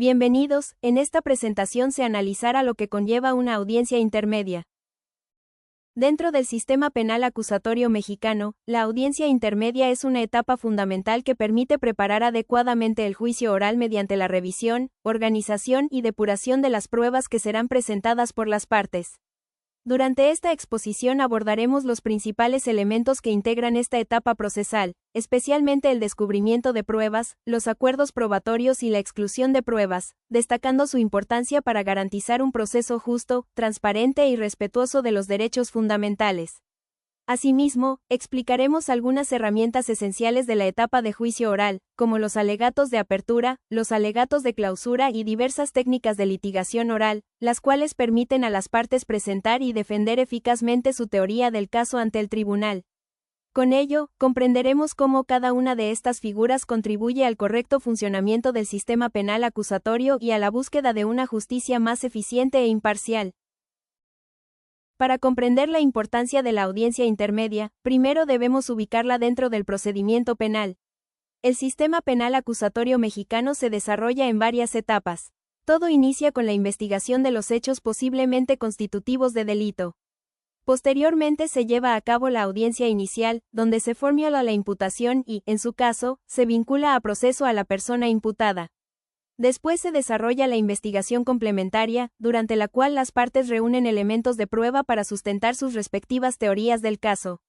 Bienvenidos, en esta presentación se analizará lo que conlleva una audiencia intermedia. Dentro del sistema penal acusatorio mexicano, la audiencia intermedia es una etapa fundamental que permite preparar adecuadamente el juicio oral mediante la revisión, organización y depuración de las pruebas que serán presentadas por las partes. Durante esta exposición abordaremos los principales elementos que integran esta etapa procesal, especialmente el descubrimiento de pruebas, los acuerdos probatorios y la exclusión de pruebas, destacando su importancia para garantizar un proceso justo, transparente y respetuoso de los derechos fundamentales. Asimismo, explicaremos algunas herramientas esenciales de la etapa de juicio oral, como los alegatos de apertura, los alegatos de clausura y diversas técnicas de litigación oral, las cuales permiten a las partes presentar y defender eficazmente su teoría del caso ante el tribunal. Con ello, comprenderemos cómo cada una de estas figuras contribuye al correcto funcionamiento del sistema penal acusatorio y a la búsqueda de una justicia más eficiente e imparcial. Para comprender la importancia de la audiencia intermedia, primero debemos ubicarla dentro del procedimiento penal. El sistema penal acusatorio mexicano se desarrolla en varias etapas. Todo inicia con la investigación de los hechos posiblemente constitutivos de delito. Posteriormente se lleva a cabo la audiencia inicial, donde se formula la imputación y, en su caso, se vincula a proceso a la persona imputada. Después se desarrolla la investigación complementaria, durante la cual las partes reúnen elementos de prueba para sustentar sus respectivas teorías del caso.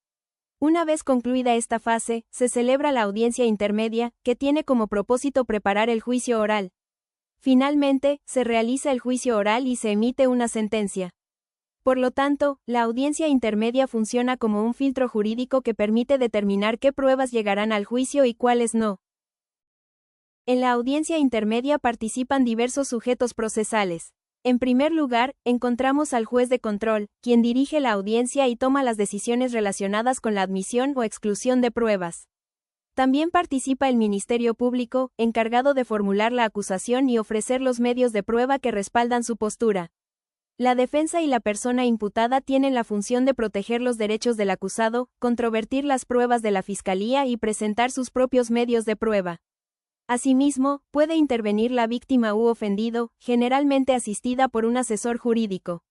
Una vez concluida esta fase, se celebra la audiencia intermedia, que tiene como propósito preparar el juicio oral. Finalmente, se realiza el juicio oral y se emite una sentencia. Por lo tanto, la audiencia intermedia funciona como un filtro jurídico que permite determinar qué pruebas llegarán al juicio y cuáles no. En la audiencia intermedia participan diversos sujetos procesales. En primer lugar, encontramos al juez de control, quien dirige la audiencia y toma las decisiones relacionadas con la admisión o exclusión de pruebas. También participa el Ministerio Público, encargado de formular la acusación y ofrecer los medios de prueba que respaldan su postura. La defensa y la persona imputada tienen la función de proteger los derechos del acusado, controvertir las pruebas de la Fiscalía y presentar sus propios medios de prueba. Asimismo, puede intervenir la víctima u ofendido, generalmente asistida por un asesor jurídico.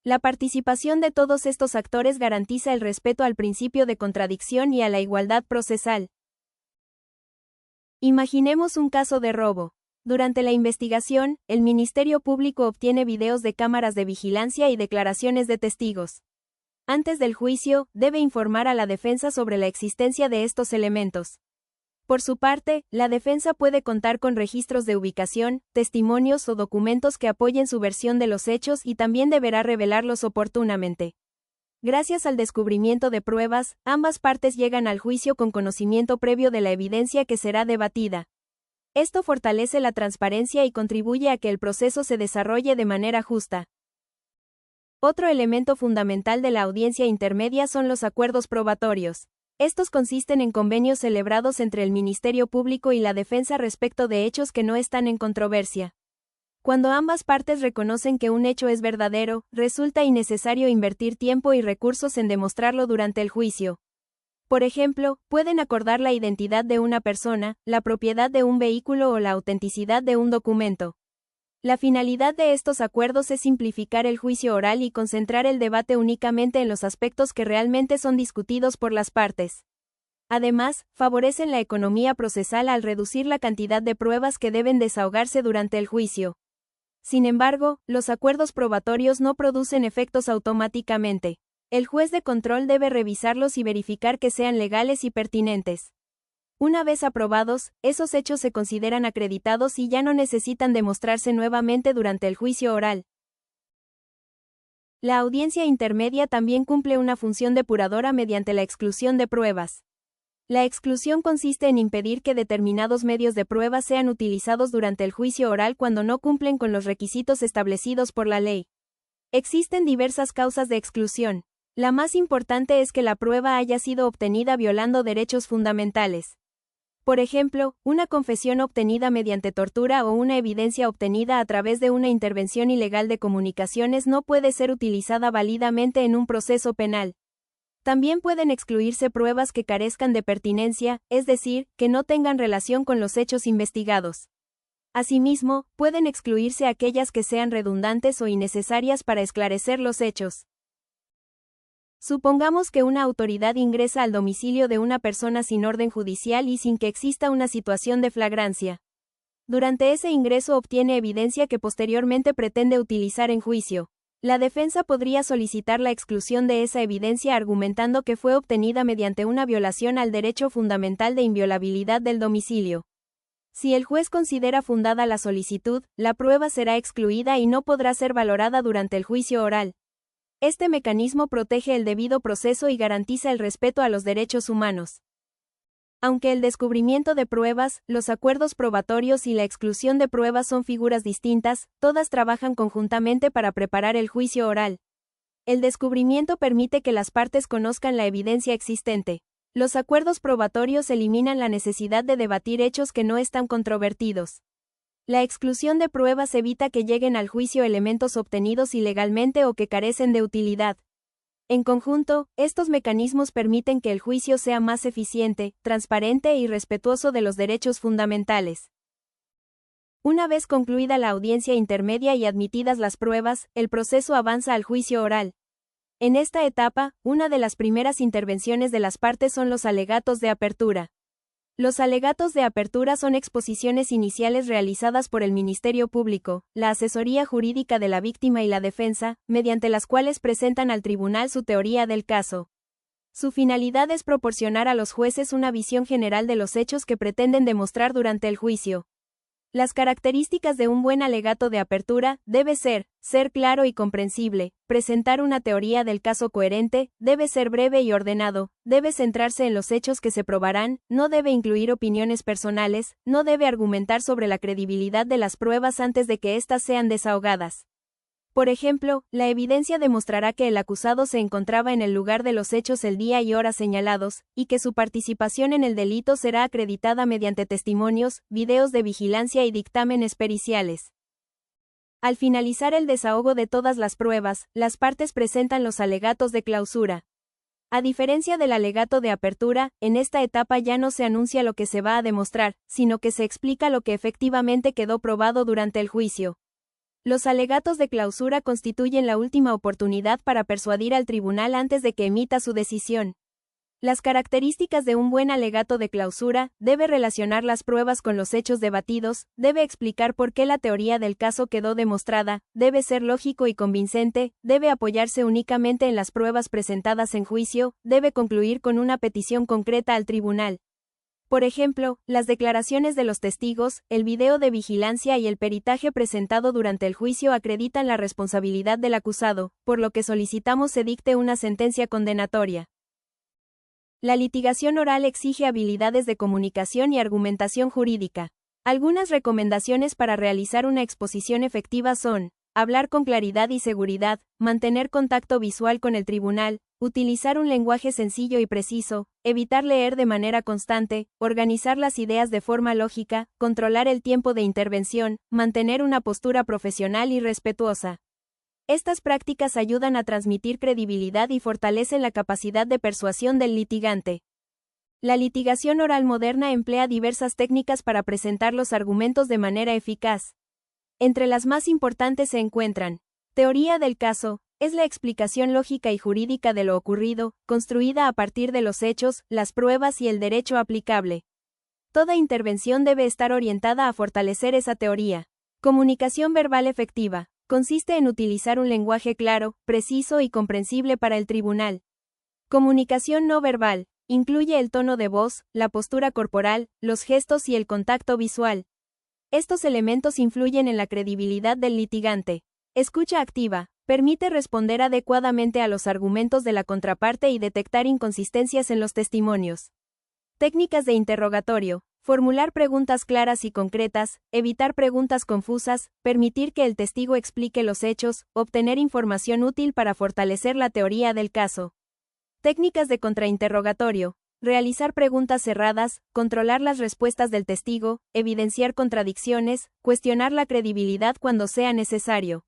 La participación de todos estos actores garantiza el respeto al principio de contradicción y a la igualdad procesal. Imaginemos un caso de robo. Durante la investigación, el Ministerio Público obtiene videos de cámaras de vigilancia y declaraciones de testigos. Antes del juicio, debe informar a la defensa sobre la existencia de estos elementos. Por su parte, la defensa puede contar con registros de ubicación, testimonios o documentos que apoyen su versión de los hechos y también deberá revelarlos oportunamente. Gracias al descubrimiento de pruebas, ambas partes llegan al juicio con conocimiento previo de la evidencia que será debatida. Esto fortalece la transparencia y contribuye a que el proceso se desarrolle de manera justa. Otro elemento fundamental de la audiencia intermedia son los acuerdos probatorios. Estos consisten en convenios celebrados entre el Ministerio Público y la defensa respecto de hechos que no están en controversia. Cuando ambas partes reconocen que un hecho es verdadero, resulta innecesario invertir tiempo y recursos en demostrarlo durante el juicio. Por ejemplo, pueden acordar la identidad de una persona, la propiedad de un vehículo o la autenticidad de un documento. La finalidad de estos acuerdos es simplificar el juicio oral y concentrar el debate únicamente en los aspectos que realmente son discutidos por las partes. Además, favorecen la economía procesal al reducir la cantidad de pruebas que deben desahogarse durante el juicio. Sin embargo, los acuerdos probatorios no producen efectos automáticamente. El juez de control debe revisarlos y verificar que sean legales y pertinentes. Una vez aprobados, esos hechos se consideran acreditados y ya no necesitan demostrarse nuevamente durante el juicio oral. La audiencia intermedia también cumple una función depuradora mediante la exclusión de pruebas. La exclusión consiste en impedir que determinados medios de prueba sean utilizados durante el juicio oral cuando no cumplen con los requisitos establecidos por la ley. Existen diversas causas de exclusión. La más importante es que la prueba haya sido obtenida violando derechos fundamentales. Por ejemplo, una confesión obtenida mediante tortura o una evidencia obtenida a través de una intervención ilegal de comunicaciones no puede ser utilizada válidamente en un proceso penal. También pueden excluirse pruebas que carezcan de pertinencia, es decir, que no tengan relación con los hechos investigados. Asimismo, pueden excluirse aquellas que sean redundantes o innecesarias para esclarecer los hechos. Supongamos que una autoridad ingresa al domicilio de una persona sin orden judicial y sin que exista una situación de flagrancia. Durante ese ingreso obtiene evidencia que posteriormente pretende utilizar en juicio. La defensa podría solicitar la exclusión de esa evidencia argumentando que fue obtenida mediante una violación al derecho fundamental de inviolabilidad del domicilio. Si el juez considera fundada la solicitud, la prueba será excluida y no podrá ser valorada durante el juicio oral. Este mecanismo protege el debido proceso y garantiza el respeto a los derechos humanos. Aunque el descubrimiento de pruebas, los acuerdos probatorios y la exclusión de pruebas son figuras distintas, todas trabajan conjuntamente para preparar el juicio oral. El descubrimiento permite que las partes conozcan la evidencia existente. Los acuerdos probatorios eliminan la necesidad de debatir hechos que no están controvertidos. La exclusión de pruebas evita que lleguen al juicio elementos obtenidos ilegalmente o que carecen de utilidad. En conjunto, estos mecanismos permiten que el juicio sea más eficiente, transparente y respetuoso de los derechos fundamentales. Una vez concluida la audiencia intermedia y admitidas las pruebas, el proceso avanza al juicio oral. En esta etapa, una de las primeras intervenciones de las partes son los alegatos de apertura. Los alegatos de apertura son exposiciones iniciales realizadas por el Ministerio Público, la asesoría jurídica de la víctima y la defensa, mediante las cuales presentan al tribunal su teoría del caso. Su finalidad es proporcionar a los jueces una visión general de los hechos que pretenden demostrar durante el juicio. Las características de un buen alegato de apertura debe ser claro y comprensible, presentar una teoría del caso coherente, debe ser breve y ordenado, debe centrarse en los hechos que se probarán, no debe incluir opiniones personales, no debe argumentar sobre la credibilidad de las pruebas antes de que éstas sean desahogadas. Por ejemplo, la evidencia demostrará que el acusado se encontraba en el lugar de los hechos el día y hora señalados, y que su participación en el delito será acreditada mediante testimonios, videos de vigilancia y dictámenes periciales. Al finalizar el desahogo de todas las pruebas, las partes presentan los alegatos de clausura. A diferencia del alegato de apertura, en esta etapa ya no se anuncia lo que se va a demostrar, sino que se explica lo que efectivamente quedó probado durante el juicio. Los alegatos de clausura constituyen la última oportunidad para persuadir al tribunal antes de que emita su decisión. Las características de un buen alegato de clausura: debe relacionar las pruebas con los hechos debatidos, debe explicar por qué la teoría del caso quedó demostrada, debe ser lógico y convincente, debe apoyarse únicamente en las pruebas presentadas en juicio, debe concluir con una petición concreta al tribunal. Por ejemplo, las declaraciones de los testigos, el video de vigilancia y el peritaje presentado durante el juicio acreditan la responsabilidad del acusado, por lo que solicitamos se dicte una sentencia condenatoria. La litigación oral exige habilidades de comunicación y argumentación jurídica. Algunas recomendaciones para realizar una exposición efectiva son: hablar con claridad y seguridad, mantener contacto visual con el tribunal, utilizar un lenguaje sencillo y preciso, evitar leer de manera constante, organizar las ideas de forma lógica, controlar el tiempo de intervención, mantener una postura profesional y respetuosa. Estas prácticas ayudan a transmitir credibilidad y fortalecen la capacidad de persuasión del litigante. La litigación oral moderna emplea diversas técnicas para presentar los argumentos de manera eficaz. Entre las más importantes se encuentran: teoría del caso, es la explicación lógica y jurídica de lo ocurrido, construida a partir de los hechos, las pruebas y el derecho aplicable. Toda intervención debe estar orientada a fortalecer esa teoría. Comunicación verbal efectiva, consiste en utilizar un lenguaje claro, preciso y comprensible para el tribunal. Comunicación no verbal, incluye el tono de voz, la postura corporal, los gestos y el contacto visual. Estos elementos influyen en la credibilidad del litigante. Escucha activa, permite responder adecuadamente a los argumentos de la contraparte y detectar inconsistencias en los testimonios. Técnicas de interrogatorio: formular preguntas claras y concretas, evitar preguntas confusas, permitir que el testigo explique los hechos, obtener información útil para fortalecer la teoría del caso. Técnicas de contrainterrogatorio: realizar preguntas cerradas, controlar las respuestas del testigo, evidenciar contradicciones, cuestionar la credibilidad cuando sea necesario.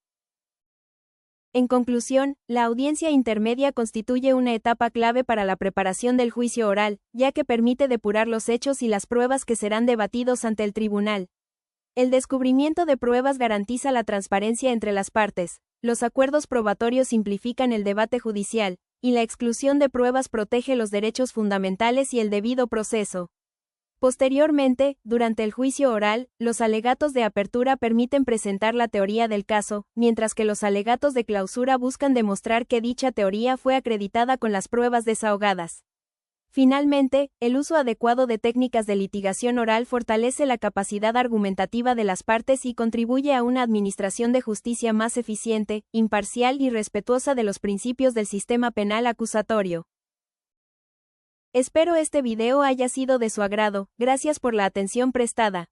En conclusión, la audiencia intermedia constituye una etapa clave para la preparación del juicio oral, ya que permite depurar los hechos y las pruebas que serán debatidos ante el tribunal. El descubrimiento de pruebas garantiza la transparencia entre las partes, los acuerdos probatorios simplifican el debate judicial, y la exclusión de pruebas protege los derechos fundamentales y el debido proceso. Posteriormente, durante el juicio oral, los alegatos de apertura permiten presentar la teoría del caso, mientras que los alegatos de clausura buscan demostrar que dicha teoría fue acreditada con las pruebas desahogadas. Finalmente, el uso adecuado de técnicas de litigación oral fortalece la capacidad argumentativa de las partes y contribuye a una administración de justicia más eficiente, imparcial y respetuosa de los principios del sistema penal acusatorio. Espero este video haya sido de su agrado, gracias por la atención prestada.